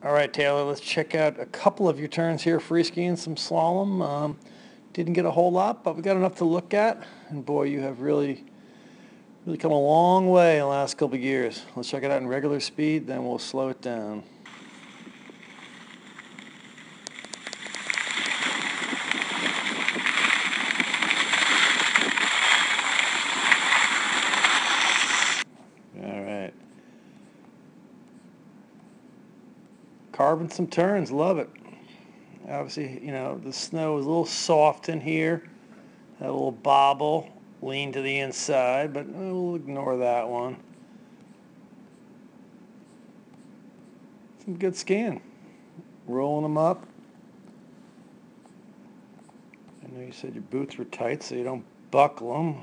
All right, Taylor, let's check out a couple of your turns here, free skiing, some slalom. Didn't get a whole lot, but we got enough to look at. And boy, you have really come a long way in the last couple of years. Let's check it out in regular speed, then we'll slow it down. All right. Carving some turns, love it. Obviously, the snow is a little soft in here. That little bobble, lean to the inside, but we'll ignore that one. Some good skiing. Rolling them up. I know you said your boots were tight, so you don't buckle them.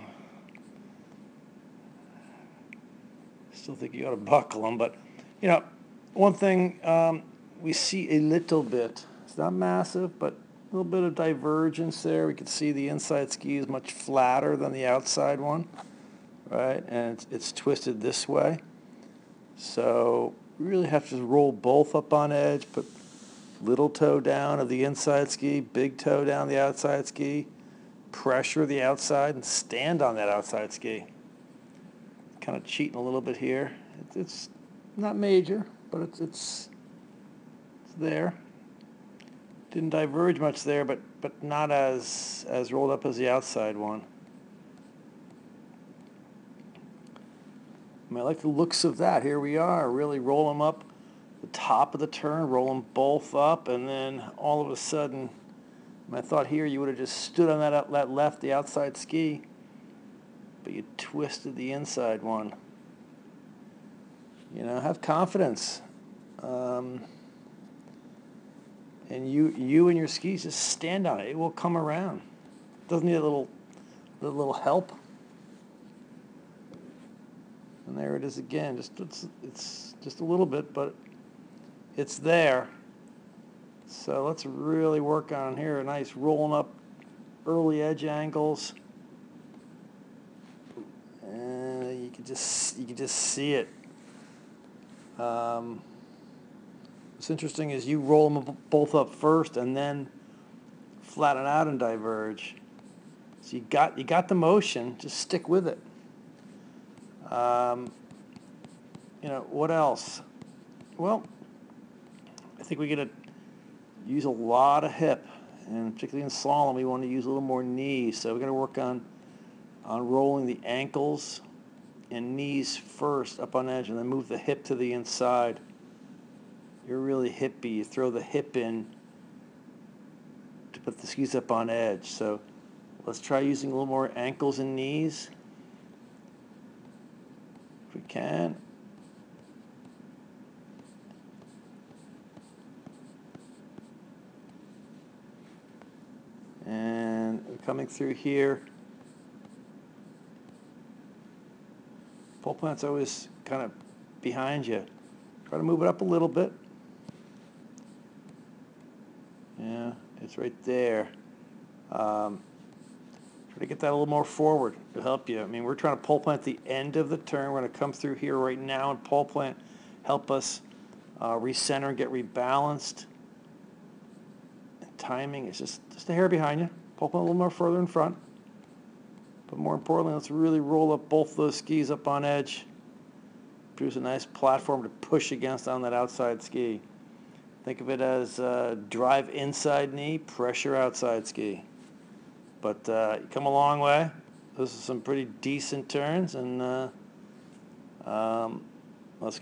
Still think you ought to buckle them, but, one thing we see a little bit. It's not massive, but a little bit of divergence there. We can see the inside ski is much flatter than the outside one, right? And it's twisted this way. So we really have to roll both up on edge, put little toe down of the inside ski, big toe down the outside ski, pressure the outside, and stand on that outside ski. Kind of cheating a little bit here. It's not major, but it's there. Didn't diverge much there, but not as rolled up as the outside one. I like the looks of that. Here we are, really roll them up the top of the turn, roll them both up, and then all of a sudden, I thought here you would have just stood on that left, the outside ski, but you twisted the inside one. Have confidence. And you and your skis just stand on it. It will come around. Doesn't need a little help. And there it is again. It's just a little bit, but it's there. So let's really work on here. A nice rolling up early edge angles. And you can just see it. What's interesting is you roll them both up first and then flatten out and diverge. So you got the motion. Just stick with it. What else? Well, I think we got to use a lot of hip, and particularly in slalom, we want to use a little more knee. So we're going to work on rolling the ankles and knees first up on edge, and then move the hip to the inside. You're really hippy. You throw the hip in to put the skis up on edge. So let's try using a little more ankles and knees if we can. And coming through here. Pole plant's always kind of behind you. Try to move it up a little bit. Yeah, it's right there. Try to get that a little more forward to help you. We're trying to pole plant the end of the turn. We're going to come through here right now and pole plant, help us recenter and get rebalanced. And timing is just a hair behind you. Pole plant a little more further in front. But more importantly, let's really roll up both those skis up on edge. Produce a nice platform to push against on that outside ski. Think of it as drive inside knee, pressure outside ski. But you come a long way. Those are some pretty decent turns, and let's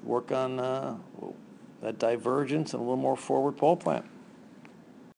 work on that divergence and a little more forward pole plant.